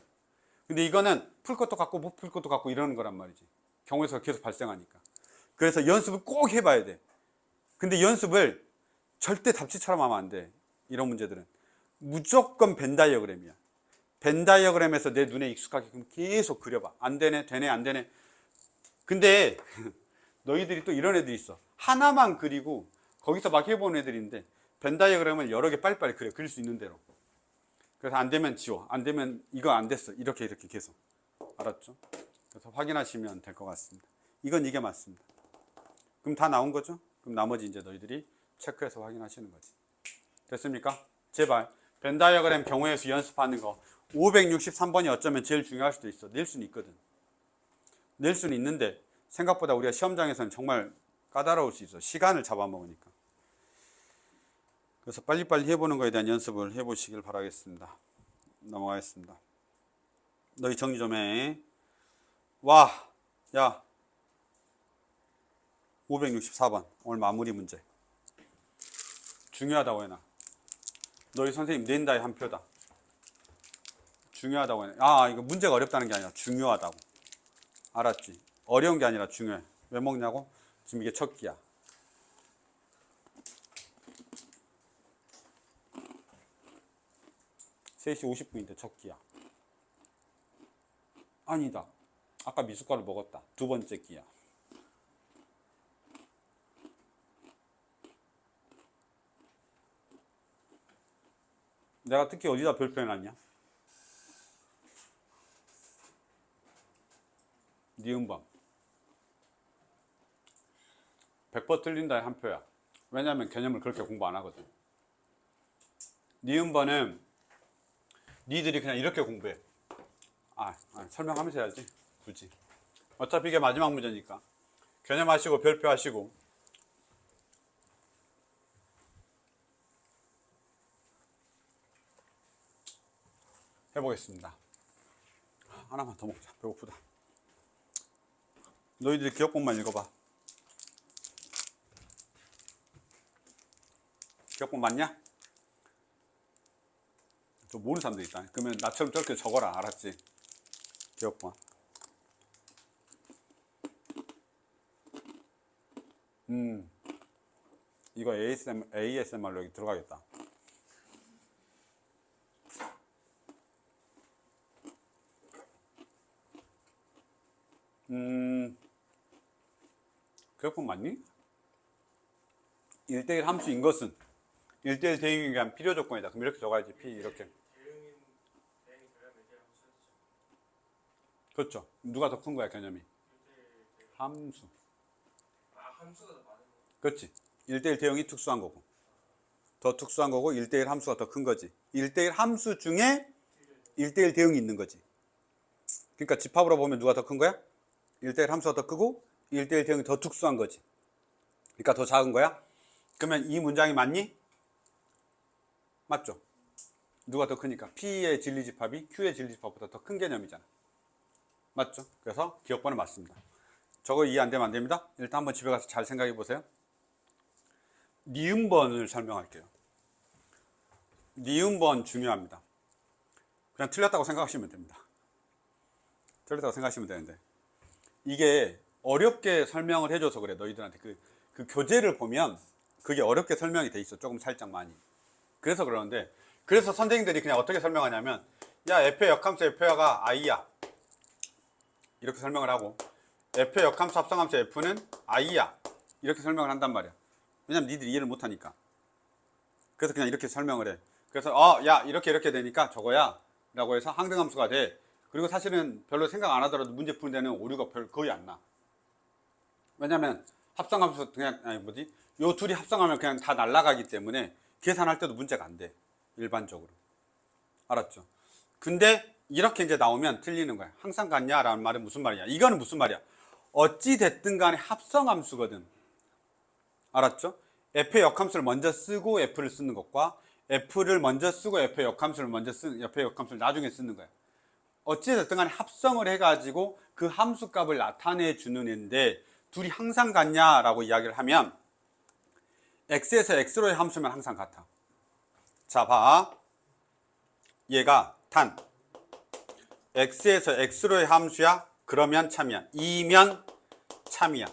근데 이거는 풀 것도 같고 못 풀 것도 같고 이러는 거란 말이지. 경우의 수가 계속 발생하니까. 그래서 연습을 꼭 해봐야 돼. 근데 연습을 절대 답지처럼 하면 안 돼. 이런 문제들은. 무조건 벤 다이어그램이야. 벤 다이어그램에서 내 눈에 익숙하게끔 계속 그려봐. 안 되네, 되네, 안 되네. 근데 너희들이 또 이런 애들이 있어. 하나만 그리고 거기서 막 해보는 애들인데 벤 다이어그램을 여러 개 빨리빨리 그려. 그릴 수 있는 대로. 그래서 안 되면 지워. 안 되면 이거 안 됐어. 이렇게 계속. 알았죠? 그래서 확인하시면 될 것 같습니다. 이건 이게 맞습니다. 그럼 다 나온 거죠? 그럼 나머지 이제 너희들이 체크해서 확인하시는 거지. 됐습니까? 제발. 벤 다이어그램 경우의 수 연습하는 거. 563번이 어쩌면 제일 중요할 수도 있어. 낼 수는 있거든. 낼 수는 있는데 생각보다 우리가 시험장에서는 정말 까다로울 수 있어. 시간을 잡아먹으니까. 그래서 빨리빨리 해보는 거에 대한 연습을 해보시길 바라겠습니다. 넘어가겠습니다. 너희 정리 좀 해. 와, 야, 564번 오늘 마무리 문제. 중요하다고 해놔. 너희 선생님 낸다에 한 표다. 중요하다고 해놔. 아, 이거 문제가 어렵다는 게 아니라 중요하다고. 알았지? 어려운 게 아니라 중요해. 왜 먹냐고? 지금 이게 첫 끼야. (3시 50분인데) 첫 끼야. 아니다. 아까 미숫가루 먹었다. 두 번째 끼야. 내가 특히 어디다 별표 해놨냐? 니은번. 100번 틀린다에 한 표야. 왜냐면 개념을 그렇게 공부 안 하거든. 니은번은 니들이 그냥 이렇게 공부해. 설명하면서 해야지. 굳이. 어차피 이게 마지막 문제니까. 개념 하시고 별표 하시고. 해보겠습니다. 하나만 더 먹자. 배고프다. 너희들이 기억본만 읽어봐. 기억본 맞냐? 또 모르는 사람도 있다. 그러면 나처럼 저렇게 적어라. 알았지? 기억본. 이거 ASMR로 여기 들어가겠다. 기억본 맞니? 1대1 함수인 것은 1대1 대응에 대한 필요 조건이다. 그럼 이렇게 적어야지. P 이렇게. 그렇죠. 누가 더 큰 거야 개념이? 함수. 그렇지. 1대1 대응이 특수한 거고. 더 특수한 거고 1대1 함수가 더 큰 거지. 1대1 함수 중에 1대1 대응이 있는 거지. 그러니까 집합으로 보면 누가 더 큰 거야? 1대1 함수가 더 크고 1대1 대응이 더 특수한 거지. 그러니까 더 작은 거야? 그러면 이 문장이 맞니? 맞죠? 누가 더 크니까 P의 진리집합이 Q의 진리집합보다 더 큰 개념이잖아. 맞죠? 그래서 기억번은 맞습니다. 저거 이해 안 되면 안 됩니다. 일단 한번 집에 가서 잘 생각해 보세요. 니은번을 설명할게요. 니은번 중요합니다. 그냥 틀렸다고 생각하시면 됩니다. 틀렸다고 생각하시면 되는데 이게 어렵게 설명을 해줘서 그래. 너희들한테 그 교재를 보면 그게 어렵게 설명이 돼 있어. 조금 살짝 많이. 그래서 그러는데 그래서 선생님들이 그냥 어떻게 설명하냐면 야 F의 역함수 F가 I야 이렇게 설명을 하고 F의 역함수 합성함수 F는 I야 이렇게 설명을 한단 말이야. 왜냐면 니들이 이해를 못하니까. 그래서 그냥 이렇게 설명을 해. 그래서 야 이렇게 되니까 저거야 라고 해서 항등함수가 돼. 그리고 사실은 별로 생각 안 하더라도 문제 푸는 데는 오류가 거의 안 나. 왜냐면 합성함수 그냥 아니 뭐지? 요 둘이 합성하면 그냥 다 날아가기 때문에 계산할 때도 문제가 안 돼. 일반적으로. 알았죠? 근데 이렇게 이제 나오면 틀리는 거야. 항상 같냐라는 말은 무슨 말이야? 이거는 무슨 말이야? 어찌 됐든 간에 합성함수거든. 알았죠? f의 역함수를 먼저 쓰고 f를 쓰는 것과 f를 먼저 쓰고 f의 역함수를 먼저 쓰는 f의 역함수를 나중에 쓰는 거야. 어찌 됐든 간에 합성을 해가지고 그 함수 값을 나타내 주는 애인데 둘이 항상 같냐라고 이야기를 하면 x에서 x로의 함수면 항상 같아. 자, 봐. 얘가 단 x에서 x로의 함수야? 그러면 참이야. 이면 참이야.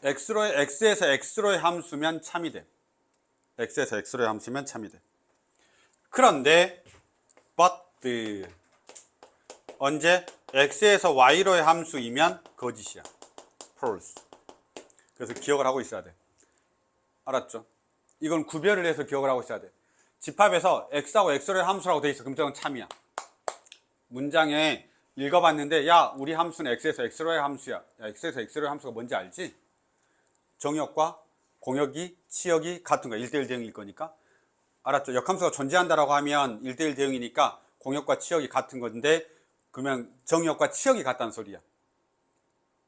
x에서 x로의 함수면 참이 돼. x에서 x로의 함수면 참이 돼. 그런데 but 언제 x에서 y로의 함수이면 거짓이야. false. 그래서 기억을 하고 있어야 돼. 알았죠? 이건 구별을 해서 기억을 하고 있어야 돼. 집합에서 x하고 x로의 함수라고 돼 있어. 그럼 저건 참이야. 문장에 읽어봤는데 야 우리 함수는 x에서 x로의 함수야. 야 x에서 x로의 함수가 뭔지 알지? 정역과 공역이 치역이 같은 거야. 1대1 대응일 거니까. 알았죠? 역함수가 존재한다라고 하면 1대1 대응이니까 공역과 치역이 같은 건데 그러면 정역과 치역이 같다는 소리야.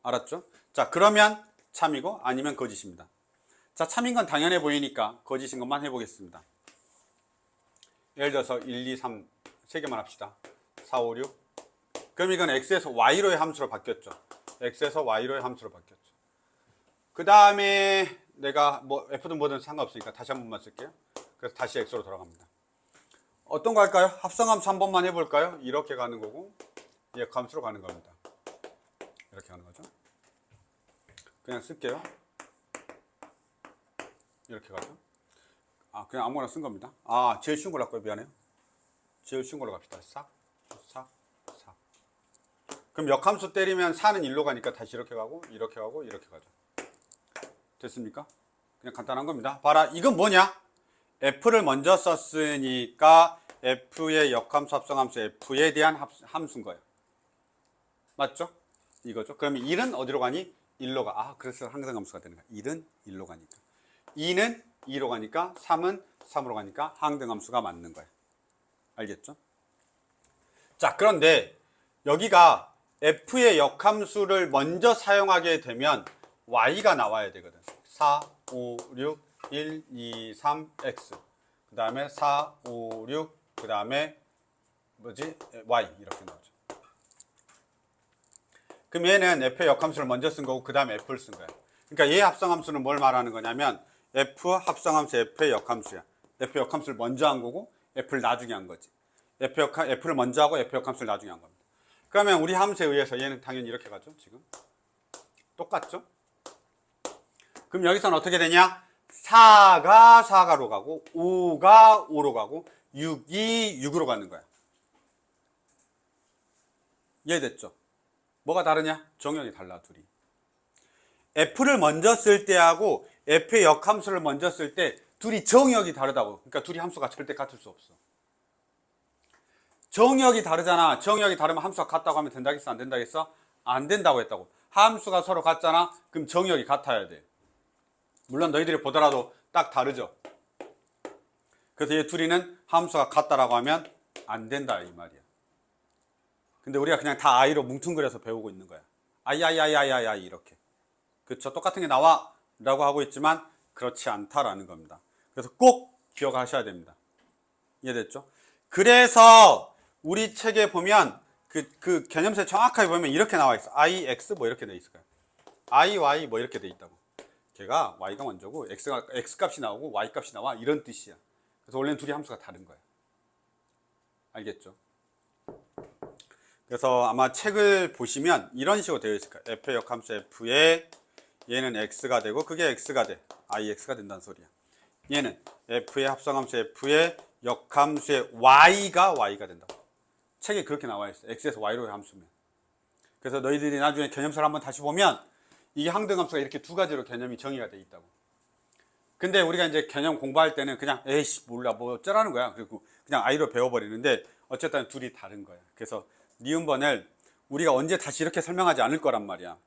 알았죠? 자 그러면 참이고 아니면 거짓입니다. 자 참인 건 당연해 보이니까 거짓인 것만 해보겠습니다. 예를 들어서 1, 2, 3 3개만 합시다. 4, 5, 6 그럼 이건 x에서 y로의 함수로 바뀌었죠. x에서 y로의 함수로 바뀌었죠. 그 다음에 내가 뭐 f든 뭐든 상관없으니까 다시 한 번만 쓸게요. 그래서 다시 x로 돌아갑니다. 어떤 거 할까요? 합성함수 한 번만 해볼까요? 이렇게 가는 거고 역함수로 가는 겁니다. 이렇게 가는 거죠. 그냥 쓸게요. 이렇게 가죠. 아 그냥 아무거나 쓴 겁니다. 아 제일 쉬운 걸로 할까요? 미안해요. 제일 쉬운 걸로 갑시다. 싹, 싹, 싹. 그럼 역함수 때리면 4는 1로 가니까 다시 이렇게 가고 이렇게 가고 이렇게 가죠. 됐습니까? 그냥 간단한 겁니다. 봐라 이건 뭐냐? f를 먼저 썼으니까 f의 역함수 합성함수 f에 대한 함수인 거예요. 맞죠? 이거죠. 그러면 1은 어디로 가니? 1로 가. 아 그래서 항등함수가 되는 거야. 1은 1로 가니까 2는 2로 가니까 3은 3으로 가니까 항등함수가 맞는 거야. 알겠죠? 자 그런데 여기가 f의 역함수를 먼저 사용하게 되면 y가 나와야 되거든. 4, 5, 6, 1, 2, 3, x 그 다음에 4, 5, 6 그 다음에 뭐지? y 이렇게 나오죠. 그럼 얘는 f의 역함수를 먼저 쓴 거고 그 다음에 f를 쓴 거야. 그러니까 얘 합성함수는 뭘 말하는 거냐면 f 합성함수 f의 역함수야. f의 역함수를 먼저 한 거고 f를 나중에 한 거지. f를 먼저 하고 f 역함수를 나중에 한 겁니다. 그러면 우리 함수에 의해서 얘는 당연히 이렇게 가죠. 지금 똑같죠? 그럼 여기서는 어떻게 되냐? 4가 4가로 가고 5가 5로 가고 6이 6으로 가는 거야. 이해됐죠? 뭐가 다르냐? 정역이 달라 둘이. f를 먼저 쓸 때하고 f의 역함수를 먼저 쓸 때 둘이 정역이 다르다고. 그러니까 둘이 함수가 절대 같을 수 없어. 정역이 다르잖아. 정역이 다르면 함수가 같다고 하면 된다겠어? 안 된다겠어? 안 된다고 했다고. 함수가 서로 같잖아? 그럼 정역이 같아야 돼. 물론 너희들이 보더라도 딱 다르죠. 그래서 얘 둘이는 함수가 같다라고 하면 안 된다 이 말이야. 근데 우리가 그냥 다 i로 뭉뚱그려서 배우고 있는 거야. 아이 이렇게. 그쵸? 똑같은 게 나와 라고 하고 있지만 그렇지 않다라는 겁니다. 그래서 꼭 기억하셔야 됩니다. 이해됐죠? 그래서 우리 책에 보면 그 개념세 정확하게 보면 이렇게 나와 있어. ix 뭐 이렇게 돼 있을 거야. iy 뭐 이렇게 돼 있다고. 걔가 y가 먼저고 x 값이 나오고 y 값이 나와 이런 뜻이야. 그래서 원래는 둘이 함수가 다른 거야. 알겠죠? 그래서 아마 책을 보시면 이런 식으로 되어 있을 거야. f의 역함수 f에 얘는 x가 되고 그게 x가 돼. ix가 된다는 소리야. 얘는 f의 합성함수 f의 역함수의 y가 된다. 책에 그렇게 나와 있어. x에서 y로의 함수면. 그래서 너희들이 나중에 개념서를 한번 다시 보면 이게 항등함수가 이렇게 두 가지로 개념이 정의가 돼 있다고. 근데 우리가 이제 개념 공부할 때는 그냥 에이씨 몰라 뭐 어쩌라는 거야. 그리고 그냥 i로 배워버리는데 어쨌든 둘이 다른 거야. 그래서 니은번을 우리가 언제 다시 이렇게 설명하지 않을 거란 말이야.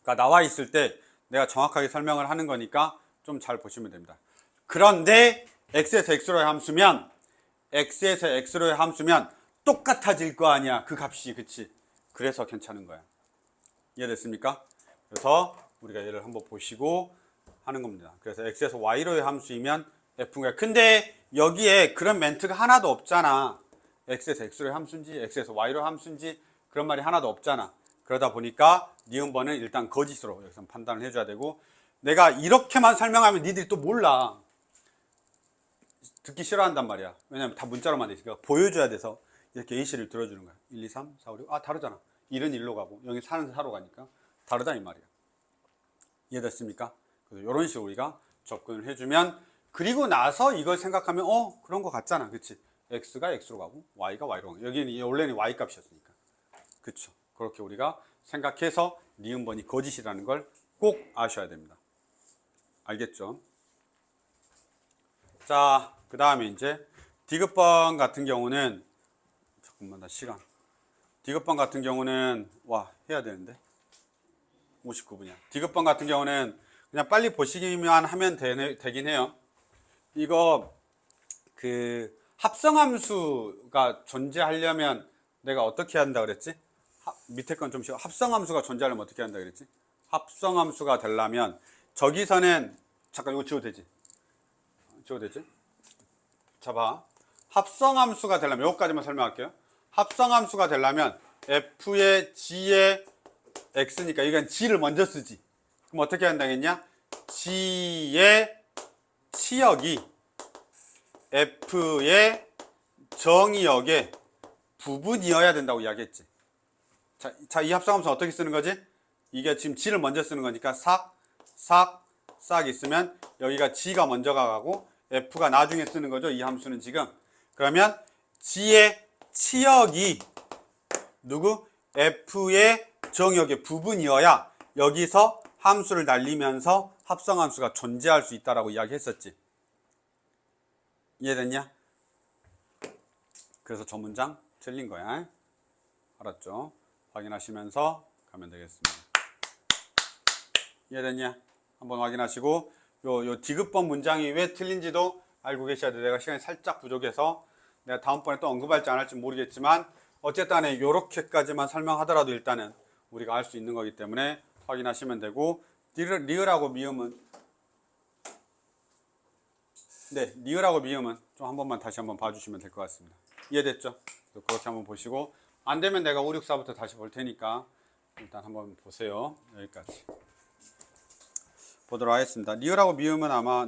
그러니까 나와 있을 때 내가 정확하게 설명을 하는 거니까 좀 잘 보시면 됩니다. 그런데 x에서 x로의 함수면 x에서 x로의 함수면 똑같아질 거 아니야. 그 값이. 그치? 그래서 괜찮은 거야. 이해됐습니까? 그래서 우리가 얘를 한번 보시고 하는 겁니다. 그래서 x에서 y로의 함수이면 f가. 근데 여기에 그런 멘트가 하나도 없잖아. x에서 x로의 함수인지 x에서 y로의 함수인지 그런 말이 하나도 없잖아. 그러다 보니까 니은번은 일단 거짓으로 여기서 판단을 해줘야 되고, 내가 이렇게만 설명하면 니들이 또 몰라. 듣기 싫어한단 말이야. 왜냐면 다 문자로만 돼 있으니까 보여줘야 돼서 이렇게 예시를 들어주는 거야. 1, 2, 3, 4, 5, 6. 아, 다르잖아. 1은 1로 가고 여기 4는 4로 가니까 다르다 이 말이야. 이해됐습니까? 그래서 이런 식으로 우리가 접근을 해주면, 그리고 나서 이걸 생각하면 그런 거 같잖아. 그치? x가 x로 가고 y가 y로 가고, 여기는 원래는 y 값이었으니까. 그쵸? 그렇게 우리가 생각해서 니은번이 거짓이라는 걸 꼭 아셔야 됩니다. 알겠죠? 자, 그 다음에 이제 디귿번 같은 경우는, 잠깐만 나 시간. 디귿번 같은 경우는 해야 되는데 59분이야. 디귿번 같은 경우는 그냥 빨리 보시기만 하면 되긴 해요. 이거 그 합성함수가 존재하려면 내가 어떻게 한다 그랬지? 밑에 건 좀 쉬워. 합성함수가 존재하려면 어떻게 한다 그랬지? 합성함수가 되려면 저기서는, 잠깐 이거 지워도 되지? 지워도 되지? 자, 봐. 합성함수가 되려면 여기까지만 설명할게요. 합성함수가 되려면 f의 g의 x니까 이건 g를 먼저 쓰지. 그럼 어떻게 한다겠냐? g의 치역이 f의 정의역의 부분이어야 된다고 이야기했지. 자, 이 합성함수는 어떻게 쓰는 거지? 이게 지금 g를 먼저 쓰는 거니까 싹 있으면 여기가 g가 먼저 가고 f가 나중에 쓰는 거죠. 이 함수는 지금. 그러면 g의 치역이 누구? f의 정의역의 부분이어야 여기서 함수를 날리면서 합성함수가 존재할 수 있다라고 이야기했었지. 이해됐냐? 그래서 저 문장 틀린 거야. 알았죠? 확인하시면서 가면 되겠습니다. 이해됐냐? 한번 확인하시고, 요 디귿번 문장이 왜 틀린지도 알고 계셔야 돼. 내가 시간이 살짝 부족해서 내가 다음번에 또 언급할지 안 할지 모르겠지만 어쨌든 간에 요렇게까지만 설명하더라도 일단은 우리가 알 수 있는 거기 때문에 확인하시면 되고, 리을하고 미음은, 네, 리을하고 미음은 좀 한 번만 다시 한번 봐주시면 될 것 같습니다. 이해됐죠? 그렇게 한번 보시고, 안 되면 내가 5, 6, 4부터 다시 볼 테니까 일단 한번 보세요. 여기까지 보도록 하겠습니다. 리을하고 미음은 아마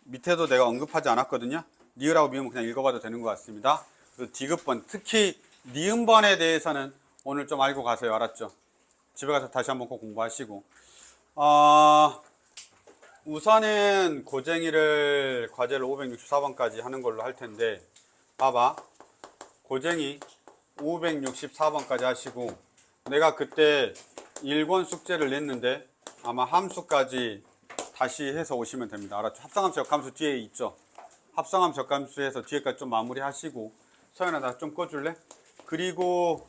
밑에도 내가 언급하지 않았거든요. 리을하고 미음은 그냥 읽어봐도 되는 것 같습니다. 그리고 디귿번, 특히 니은번에 대해서는 오늘 좀 알고 가세요. 알았죠? 집에 가서 다시 한번 꼭 공부하시고, 우선은 고쟁이를 과제를 564번까지 하는 걸로 할 텐데, 봐봐. 고쟁이 564번까지 하시고, 내가 그때 1권 숙제를 냈는데 아마 함수까지 다시 해서 오시면 됩니다. 알았죠? 합성함수, 역함수 뒤에 있죠? 합성함수, 역함수 해서 뒤에까지 좀 마무리 하시고, 서연아 나 좀 꺼줄래? 그리고